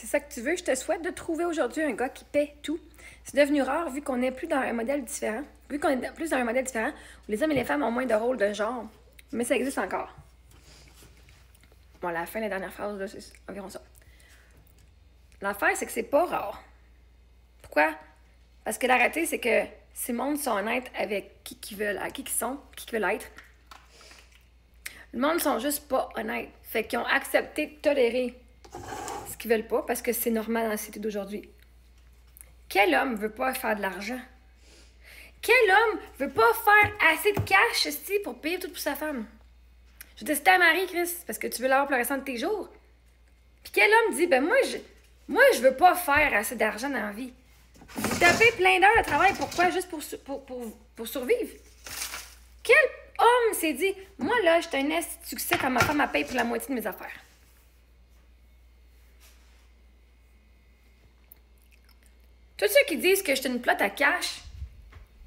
c'est ça que tu veux, je te souhaite de trouver aujourd'hui un gars qui paie tout. C'est devenu rare vu qu'on n'est plus dans un modèle différent. Vu qu'on est plus dans un modèle différent où les hommes et les femmes ont moins de rôles de genre. Mais ça existe encore. Bon, la fin de la dernière phrase, là, c'est environ ça. L'affaire, c'est que c'est pas rare. Pourquoi? Parce que la réalité, c'est que ces mondes sont honnêtes avec qui veulent, à qui sont, qui veulent être. Le monde sont juste pas honnêtes. Fait qu'ils ont accepté de tolérer ce qu'ils veulent pas parce que c'est normal dans la société d'aujourd'hui. Quel homme veut pas faire de l'argent? Quel homme veut pas faire assez de cash ici pour payer tout pour sa femme? Je veux dire, si t'es marié, Chris, parce que tu veux l'avoir pour le restant de tes jours. Puis quel homme dit, ben moi, je veux pas faire assez d'argent dans la vie. Vous tapez plein d'heures de travail, pourquoi? Juste pour survivre. Quel homme s'est dit, moi là, j'étais un esti de succès quand ma femme me paye pour la moitié de mes affaires? Tous ceux qui disent que je suis une plotte à cash,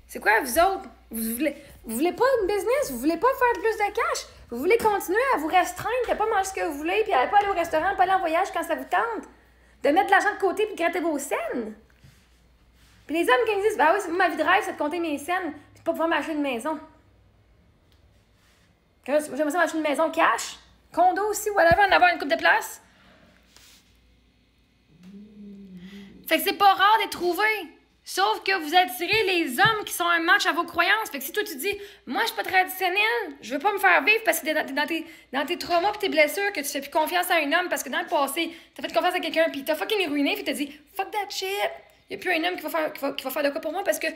c'est quoi vous autres? Vous voulez pas une business? Vous voulez pas faire plus de cash? Vous voulez continuer à vous restreindre, à pas manger ce que vous voulez, puis à pas aller au restaurant, pas aller en voyage quand ça vous tente? De mettre de l'argent de côté puis de gratter vos scènes? Puis les hommes qui me disent, bah oui, ma vie de rêve, c'est de compter mes scènes, puis de pas pouvoir m'acheter une maison. J'aimerais ça m'acheter une maison cash, condo aussi, whatever, en avoir une coupe de place. Fait que c'est pas rare d'être trouvé. Sauf que vous attirez les hommes qui sont un match à vos croyances. Fait que si toi tu dis, moi je suis pas traditionnelle, je veux pas me faire vivre parce que t'es dans tes traumas pis tes blessures que tu fais plus confiance à un homme parce que dans le passé, t'as fait confiance à quelqu'un pis t'as fucking ruiné pis t'as dit, fuck that shit. Y a plus un homme qui va faire de quoi pour moi parce que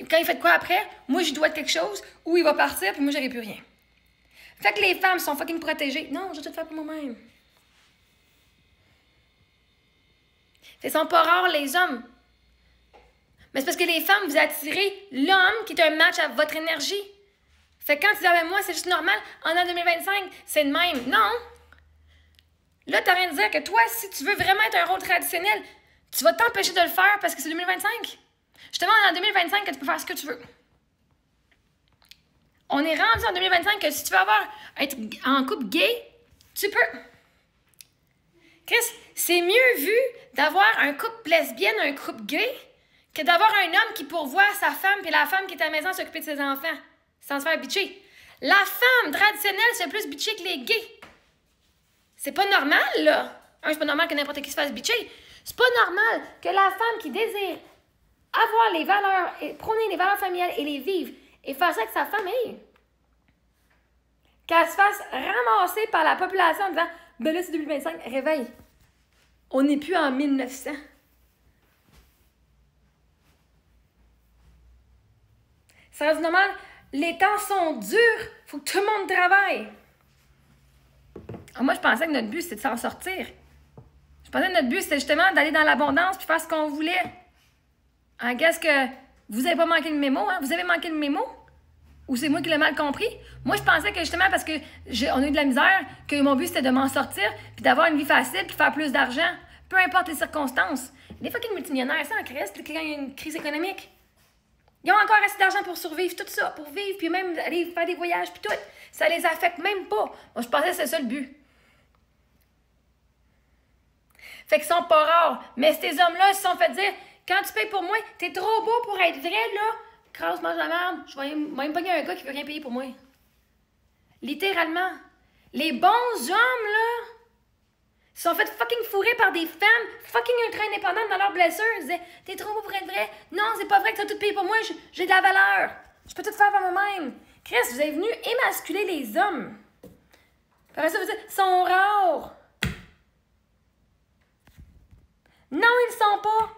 quand il fait de quoi après, moi je dois être quelque chose ou il va partir pis moi j'aurai plus rien. Fait que les femmes sont fucking protégées. Non, je vais tout faire pour moi-même. Fait que sont pas rares les hommes. Mais c'est parce que les femmes, vous attirez l'homme qui est un match à votre énergie. Fait que quand tu dis, ah ben moi, c'est juste normal, en an 2025, c'est le même. Non! Là, t'as rien de dire que toi, si tu veux vraiment être un rôle traditionnel, tu vas t'empêcher de le faire parce que c'est 2025. Justement, en 2025, que tu peux faire ce que tu veux. On est rendu en 2025 que si tu veux être en couple gay, tu peux. Chris, c'est mieux vu d'avoir un couple lesbienne, un couple gay, que d'avoir un homme qui pourvoit sa femme puis la femme qui est à la maison s'occuper de ses enfants sans se faire bitcher. La femme traditionnelle se fait plus bitcher que les gays. C'est pas normal, là. C'est pas normal que n'importe qui se fasse bitcher. C'est pas normal que la femme qui désire avoir les valeurs, et prôner les valeurs familiales et les vivre, et faire ça avec sa famille, qu'elle se fasse ramasser par la population en disant « Ben là, c'est 2025, réveille. On n'est plus en 1900. » Ça reste normal. Les temps sont durs. Faut que tout le monde travaille. Alors moi, je pensais que notre but, c'était de s'en sortir. Je pensais que notre but, c'était justement d'aller dans l'abondance puis faire ce qu'on voulait. Qu'est-ce que vous n'avez pas manqué le mémo, hein? Vous avez manqué le mémo? Ou c'est moi qui l'ai mal compris? Moi, je pensais que justement, parce que on a eu de la misère, que mon but, c'était de m'en sortir puis d'avoir une vie facile puis de faire plus d'argent. Peu importe les circonstances. Les fucking multimillionnaires, ça en crise, quand il y a une crise économique. Ils ont encore assez d'argent pour survivre, tout ça, pour vivre, puis même aller faire des voyages, puis tout. Ça les affecte même pas. Moi, je pensais que c'est ça le but. Fait qu'ils sont pas rares. Mais ces hommes-là, ils se sont fait dire, quand tu payes pour moi, t'es trop beau pour être vrai, là. Crasse, mange la merde. Je vais même pogner un gars qui veut rien payer pour moi. Littéralement. Les bons hommes, là, ils se sont fait fucking fourrer par des femmes fucking ultra indépendantes dans leurs blessures. Ils disaient, t'es trop beau pour être vrai. Non, c'est pas vrai que tu as tout payé pour moi. J'ai de la valeur. Je peux tout faire par moi-même. Chris, vous êtes venu émasculer les hommes. Après ça, vous dites, ils sont rares. Non, ils le sont pas.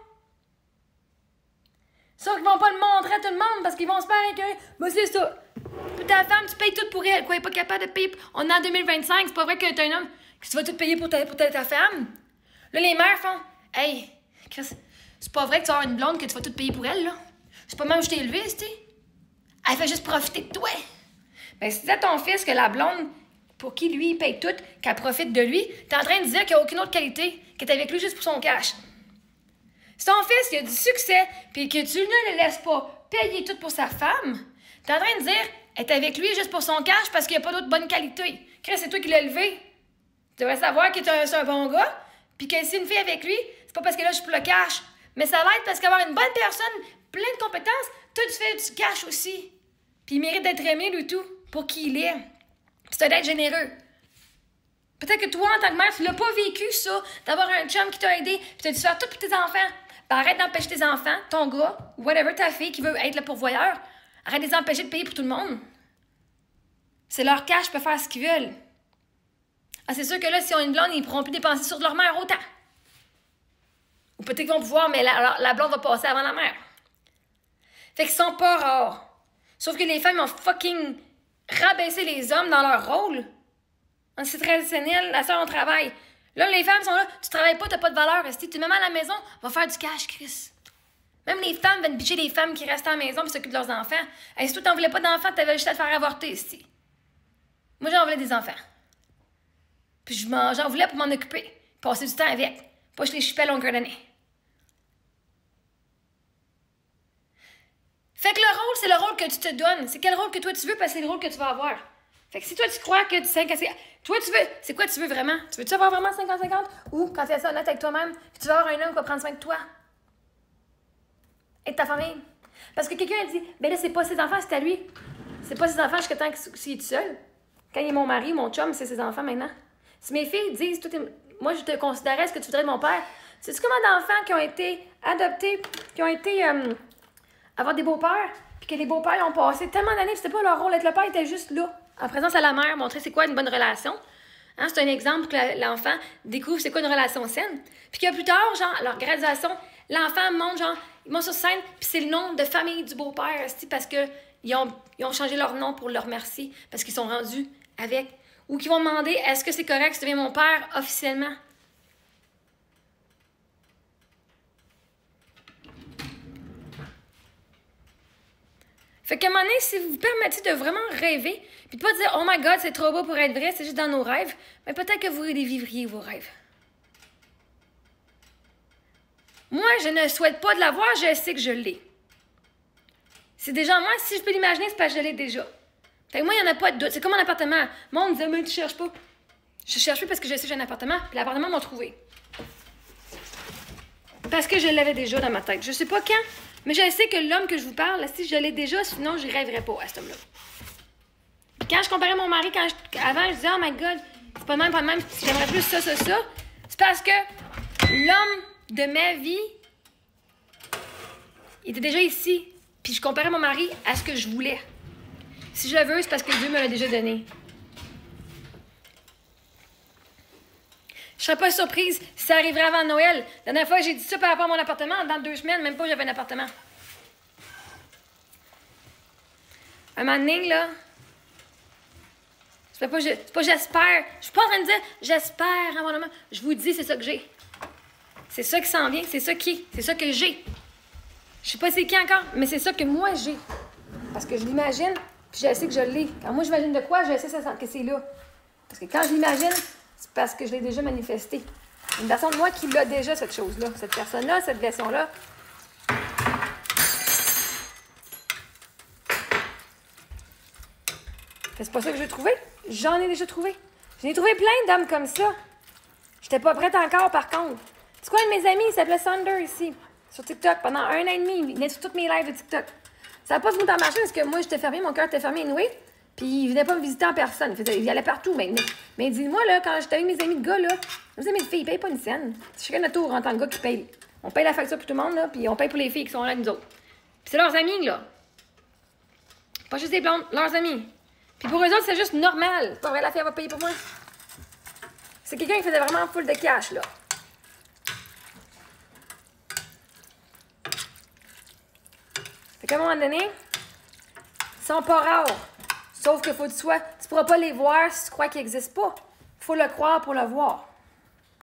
Sauf qu'ils vont pas le montrer à tout le monde parce qu'ils vont se faire écœurer. Bah, c'est ça. Puis ta femme, tu payes tout pour elle. Quoi, elle est pas capable de payer. On est en 2025. C'est pas vrai que t'es un homme que tu vas tout payer pour ta femme. Là, les mères font, hey, Chris, c'est pas vrai que tu vas avoir une blonde que tu vas tout payer pour elle, là. C'est pas même que je t'ai élevé, tu sais. Elle fait juste profiter de toi. Ben, si tu dis à ton fils que la blonde, pour qui lui, il paye tout, qu'elle profite de lui, t'es en train de dire qu'il n'y a aucune autre qualité, qu'elle est avec lui juste pour son cash. Si ton fils, il a du succès, puis que tu ne le laisses pas payer tout pour sa femme, t'es en train de dire, elle est avec lui juste pour son cash parce qu'il n'y a pas d'autre bonne qualité. Chris, c'est toi qui l'as élevé. Tu devrais savoir qu'il est un bon gars, Puis que si une fille est avec lui, c'est pas parce que là, je suis pour le cash. Mais ça va être parce qu'avoir une bonne personne, plein de compétences, toi, tu fais du cash aussi. Puis il mérite d'être aimé, lui, tout, pour qui il est. Puis c'est d'être généreux. Peut-être que toi, en tant que mère, tu l'as pas vécu, ça, d'avoir un chum qui t'a aidé, puis t'as dû faire tout pour tes enfants. Ben, arrête d'empêcher tes enfants, ton gars, whatever, ta fille qui veut être le pourvoyeur. Arrête de les empêcher de payer pour tout le monde. C'est leur cash, ils peuvent faire ce qu'ils veulent. Ah, c'est sûr que là, si on a une blonde, ils ne pourront plus dépenser sur de leur mère autant. Ou peut-être qu'ils vont pouvoir, mais la blonde va passer avant la mère. Fait qu'ils sont pas rares. Sauf que les femmes ont fucking rabaissé les hommes dans leur rôle. C'est traditionnel, la soeur, on travaille. Là, les femmes sont là, tu travailles pas, t'as pas de valeur. Si tu es même à la maison, va faire du cash, Chris. Même les femmes viennent bitcher les femmes qui restent à la maison et s'occupent de leurs enfants. Et si toi, t'en voulais pas d'enfants, t'avais juste à te faire avorter ici. Moi, j'en voulais des enfants. Puis j'en voulais pour m'en occuper. Passer du temps avec. Pas je les chupais à longueur d'année. Fait que le rôle, c'est le rôle que tu te donnes. C'est quel rôle que toi tu veux parce que c'est le rôle que tu vas avoir. Fait que si toi tu crois que tu 5 à 5... Toi tu veux... C'est quoi tu veux vraiment? Tu veux-tu avoir vraiment 50-50? Ou quand tu es assez honnête avec toi-même, tu vas avoir un homme qui va prendre soin de toi? Et de ta famille? Parce que quelqu'un a dit, ben là c'est pas ses enfants, c'est à lui. C'est pas ses enfants jusqu'à temps qu'il est tout seul. Quand il est mon mari, mon chum, c'est ses enfants maintenant. Si mes filles disent, moi je te considérais ce que tu voudrais de mon père, sais-tu combien d'enfants qui ont été adoptés, qui ont été avoir des beaux-pères, puis que les beaux-pères ont passé tellement d'années, puis c'était pas leur rôle d'être le père, ils étaient juste là, en présence à la mère, montrer c'est quoi une bonne relation. Hein, c'est un exemple que l'enfant découvre c'est quoi une relation saine. Puis que plus tard, genre, leur graduation, l'enfant monte, genre, ils montent sur scène, puis c'est le nom de famille du beau-père, parce que ils ont changé leur nom pour leur remercier, parce qu'ils sont rendus avec. Ou qu'ils vont demander, est-ce que c'est correct si tu deviens mon père officiellement? Fait qu'à un moment donné, si vous vous permettez de vraiment rêver, puis de pas dire « Oh my God, c'est trop beau pour être vrai, c'est juste dans nos rêves », mais peut-être que vous les vivriez, vos rêves. Moi, je ne souhaite pas de l'avoir, je sais que je l'ai. C'est déjà moi, si je peux l'imaginer, c'est parce que je l'ai déjà. Fait que moi, il n'y en a pas de doute. C'est comme un appartement. Moi, on me disait « Mais tu cherches pas. » Je cherche plus parce que je sais que j'ai un appartement, puis l'appartement m'a trouvé. Parce que je l'avais déjà dans ma tête. Je sais pas quand, mais je sais que l'homme que je vous parle, si je l'ai déjà, sinon je rêverais pas à cet homme-là. Puis quand je comparais mon mari, avant, je disais « Oh my God, c'est pas de même, pas de même, j'aimerais plus ça, ça, ça. » C'est parce que l'homme de ma vie, il était déjà ici. Puis je comparais mon mari à ce que je voulais. Si je le veux, c'est parce que Dieu me l'a déjà donné. Je serais pas surprise si ça arriverait avant Noël. La dernière fois, j'ai dit ça par rapport à mon appartement. Dans 2 semaines, même pas j'avais un appartement. Un moment donné, là, c'est pas j'espère. Je suis pas en train de dire j'espère avoir un moment. Je vous dis, c'est ça que j'ai. C'est ça qui s'en vient, c'est ça que j'ai. Je sais pas c'est qui encore, mais c'est ça que moi j'ai. Parce que je l'imagine, puis je sais que je l'ai. Quand moi j'imagine de quoi, je sais que c'est là. Parce que quand je l'imagine, c'est parce que je l'ai déjà manifesté. Une version de moi qui l'a déjà, cette chose-là. Cette personne-là, cette version-là. C'est pas ça que je vais trouver. J'en ai déjà trouvé. J'en ai trouvé plein d'hommes comme ça. J'étais pas prête encore, par contre. C'est quoi, un de mes amis, il s'appelait Sander, ici, sur TikTok. Pendant 1 an et demi, il venait sur toutes mes lives de TikTok. Ça n'a pas fini d'en marcher parce que moi, j'étais fermée, mon cœur était fermé anyway. Puis il venait pas me visiter en personne. Il allait partout, mais dis-moi, là, quand j'étais avec mes amis de gars, là, mes amis de filles, ils payent pas une scène. C'est chacun notre tour en tant que gars qui paye. On paye la facture pour tout le monde, là, puis on paye pour les filles qui sont là avec nous autres. Puis c'est leurs amis, là. Pas juste des blondes, leurs amis. Puis pour eux autres, c'est juste normal. C'est pas vrai, la fille, elle va payer pour moi. C'est quelqu'un qui faisait vraiment full de cash, là. Fait qu'à un moment donné, ils sont pas rares. Sauf qu'il faut que tu pourras pas les voir si tu crois qu'ils n'existent pas. Il faut le croire pour le voir.